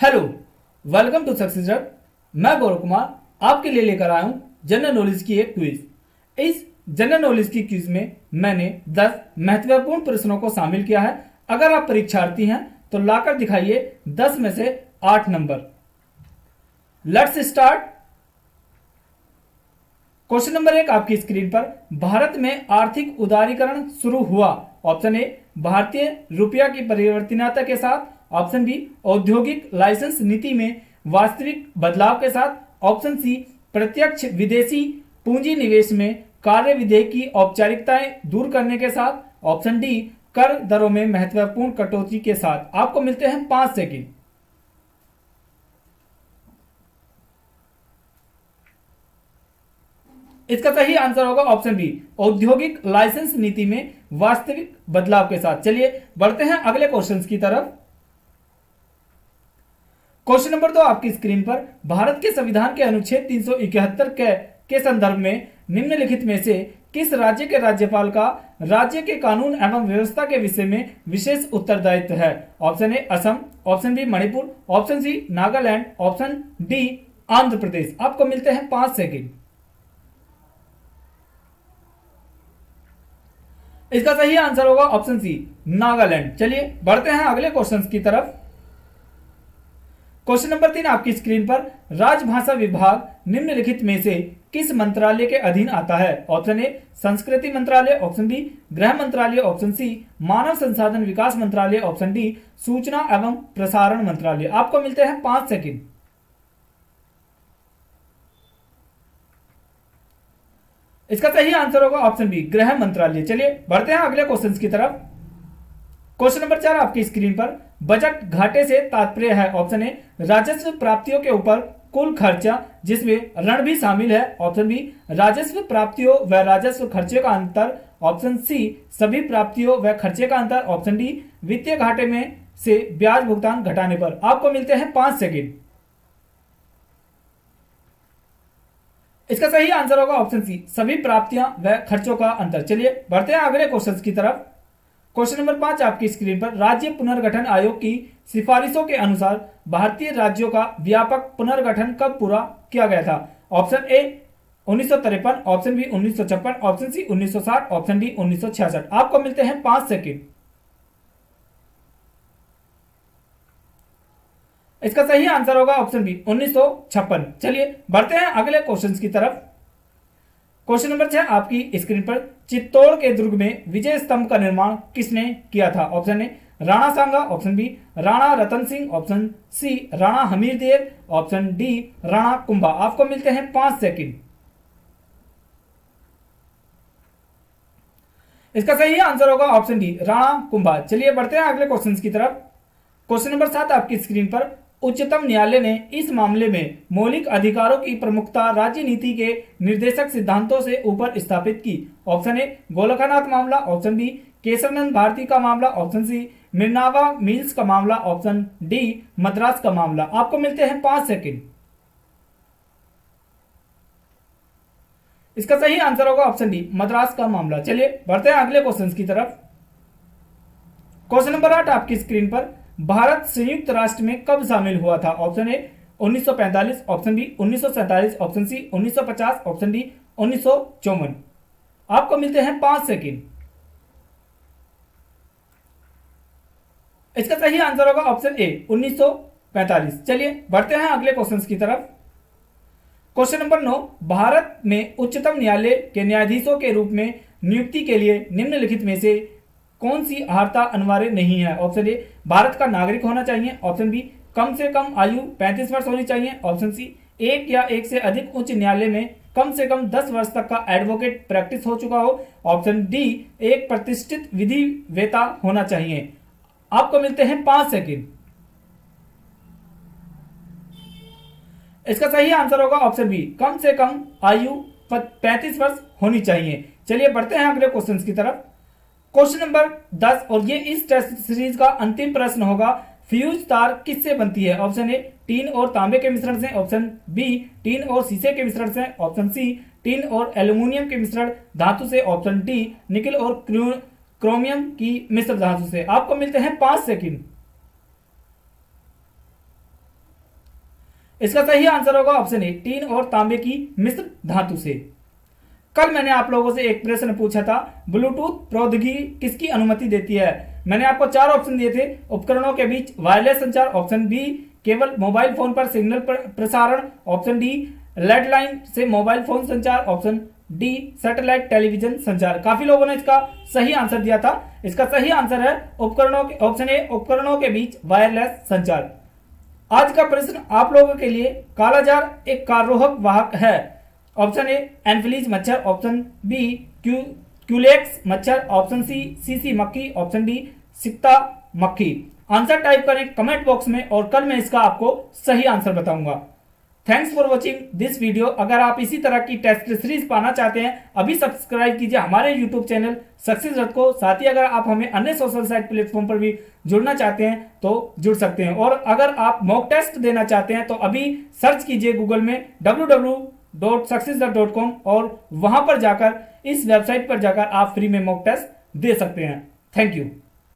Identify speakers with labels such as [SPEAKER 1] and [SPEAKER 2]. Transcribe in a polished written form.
[SPEAKER 1] Hello, welcome to success journey. मैं गौरव कुमार आपके लिए लेकर आया हूं जनरल नॉलेज की एक क्विज। इस जनरल नॉलेज की क्विज में मैंने 10 महत्वपूर्ण प्रश्नों को शामिल किया है। अगर आप परीक्षार्थी हैं तो लाकर दिखाइए 10 में से 8 number. Let's start. Question number 1 आपकी स्क्रीन पर। भारत में आर्थिक उदारीकरण शुरू हुआ। ऑप्शन ए भारतीय रुपया की परिवर्तनीयता के साथ। ऑप्शन बी औद्योगिक लाइसेंस नीति में वास्तविक बदलाव के साथ। ऑप्शन सी प्रत्यक्ष विदेशी पूंजी निवेश में कार्य विधेयक की औपचारिकताएं दूर करने के साथ। ऑप्शन डी कर दरों में महत्वपूर्ण कटौती के साथ। आपको मिलते हैं 5 सेकंड। इसका सही आंसर होगा ऑप्शन बी औद्योगिक लाइसेंस नीति में वास्तविक बदलाव के साथ। चलिए बढ़ते हैं अगले क्वेश्चन की तरफ। क्वेश्चन नंबर 2 आपकी स्क्रीन पर। भारत के संविधान के अनुच्छेद 371 के संदर्भ में निम्नलिखित में से किस राज्य के राज्यपाल का राज्य के कानून एवं व्यवस्था के विषय में विशेष उत्तरदायित्व है? Option A Assam, option B Manipur, option C Nagaland, option D Andhra Pradesh. आपको मिलते हैं 5 सेकंड। इसका सही आंसर होगा ऑप्शन सी नागालैंड। चलिए बढ़ते हैं अगले क्वेश्चन की तरफ। क्वेश्चन नंबर 3 आपकी स्क्रीन पर। राजभाषा विभाग निम्नलिखित में से किस मंत्रालय के अधीन आता है? ऑप्शन ए संस्कृति मंत्रालय, ऑप्शन बी गृह मंत्रालय, ऑप्शन सी मानव संसाधन विकास मंत्रालय, ऑप्शन डी सूचना एवं प्रसारण मंत्रालय। आपको मिलते हैं 5 सेकंड। इसका सही आंसर होगा ऑप्शन बी गृह मंत्रालय। चलिए बढ़ते हैं अगले क्वेश्चन की तरफ। क्वेश्चन नंबर 4 आपकी स्क्रीन पर। बजट घाटे से तात्पर्य है? ऑप्शन ए राजस्व प्राप्तियों के ऊपर कुल खर्चा जिसमें ऋण भी शामिल है। ऑप्शन बी राजस्व प्राप्तियों व राजस्व खर्चे का अंतर। ऑप्शन सी सभी प्राप्तियों व खर्चे का अंतर। ऑप्शन डी वित्तीय घाटे में से ब्याज भुगतान घटाने पर। आपको मिलते हैं 5 सेकंड। इसका सही आंसर होगा ऑप्शन सी सभी प्राप्तियां व खर्चों का अंतर। चलिए बढ़ते हैं अगले क्वेश्चन की तरफ। क्वेश्चन नंबर 5 आपकी स्क्रीन पर। राज्य पुनर्गठन आयोग की सिफारिशों के अनुसार भारतीय राज्यों का व्यापक पुनर्गठन कब पूरा किया गया था? Option A 1953, option B 1956, option C 1960, option D 1966। आपको मिलते हैं 5 सेकंड। इसका सही आंसर होगा ऑप्शन बी 1956। चलिए बढ़ते हैं अगले क्वेश्चन की तरफ। क्वेश्चन नंबर 6 आपकी स्क्रीन पर। चित्तौड़ के दुर्ग में विजय स्तंभ का निर्माण किसने किया था? Option A Rana Sanga, option B Rana Ratan Singh, option C Rana Hamirdev, option D Rana Kumbha. आपको मिलते हैं 5 सेकंड। इसका सही आंसर होगा ऑप्शन डी राणा कुंभा। चलिए बढ़ते हैं अगले क्वेश्चन की तरफ। क्वेश्चन नंबर 7 आपकी स्क्रीन पर। उच्चतम न्यायालय ने इस मामले में मौलिक अधिकारों की प्रमुखता राज्य नीति के निर्देशक सिद्धांतों से ऊपर स्थापित की। ऑप्शन ए गोलकनाथ मामला, ऑप्शन बी केशवनंद भारती का मामला, ऑप्शन सी मिर्नावा मिल्स का मामला, ऑप्शन डी मद्रास का मामला। आपको मिलते हैं 5 सेकंड। इसका सही आंसर होगा ऑप्शन डी मद्रास का मामला। चलिए बढ़ते हैं अगले क्वेश्चन की तरफ। क्वेश्चन नंबर 8 आपकी स्क्रीन पर। भारत संयुक्त राष्ट्र में कब शामिल हुआ था? Option A 1945, option B 1947, option C 1950, option D 1954। आपको मिलते हैं 5 सेकंड। इसका सही आंसर होगा ऑप्शन ए 1945। चलिए बढ़ते हैं अगले क्वेश्चन की तरफ। क्वेश्चन नंबर 9 भारत में उच्चतम न्यायालय के न्यायाधीशों के रूप में नियुक्ति के लिए निम्नलिखित में से कौन सी अर्हता अनिवार्य नहीं है? ऑप्शन ए भारत का नागरिक होना चाहिए, ऑप्शन बी कम से कम आयु 35 वर्ष होनी चाहिए, ऑप्शन सी एक या एक से अधिक उच्च न्यायालय में कम से कम 10 वर्ष तक का एडवोकेट प्रैक्टिस हो चुका हो, ऑप्शन डी एक प्रतिष्ठित विधि वेता होना चाहिए। आपको मिलते हैं 5 सेकंड। इसका सही आंसर होगा ऑप्शन बी कम से कम आयु 35 वर्ष होनी चाहिए। चलिए बढ़ते हैं अगले क्वेश्चन की तरफ। क्वेश्चन नंबर 10 और ये इस टेस्ट सीरीज का अंतिम प्रश्न होगा। फ्यूज तार किससे बनती है? ऑप्शन ए टीन और तांबे के मिश्रण से, ऑप्शन बी टीन और शीशे के मिश्रण से, ऑप्शन सी टीन और एल्यूमिनियम के मिश्रण धातु से, ऑप्शन डी निकल और क्रोमियम की मिश्र धातु से। आपको मिलते हैं 5 सेकंड। इसका सही आंसर होगा ऑप्शन ए, टीन और तांबे की मिश्र धातु से। कल मैंने आप लोगों से एक प्रश्न पूछा था, ब्लूटूथ प्रौद्योगिकी किसकी अनुमति देती है। मैंने आपको 4 ऑप्शन दिए थे, उपकरणों के बीच वायरलेस संचार, ऑप्शन बी केवल मोबाइल फोन पर सिग्नल प्रसारण, ऑप्शन डी लैंडलाइन से मोबाइल फोन संचार, ऑप्शन डी सैटेलाइट टेलीविजन संचार। काफी लोगों ने इसका सही आंसर दिया था। इसका सही आंसर है उपकरणों के, ऑप्शन ए, उपकरणों के बीच वायरलेस संचार। आज का प्रश्न आप लोगों के लिए, कालाजार एक कार्रोहक वाहक है। ऑप्शन ए एनफ्लीज मच्छर, ऑप्शन बी क्यूलेक्स मच्छर, ऑप्शन सी सीसी मक्खी, ऑप्शन डी सिक्ता मक्खी। आंसर टाइप करें कमेंट बॉक्स में और कल मैं इसका आपको सही आंसर बताऊंगा। Thanks for watching this video. अगर आप इसी तरह की टेस्ट सीरीज पाना चाहते हैं, अभी सब्सक्राइब कीजिए हमारे यूट्यूब चैनल सक्सेस रथ को। साथ ही अगर आप हमें अन्य सोशल साइट प्लेटफॉर्म पर भी जुड़ना चाहते हैं तो जुड़ सकते हैं। और अगर आप मॉक टेस्ट देना चाहते हैं तो अभी सर्च कीजिए गूगल में www.successrut.com और वहां पर जाकर, इस वेबसाइट पर जाकर आप फ्री में मॉक टेस्ट दे सकते हैं। Thank you.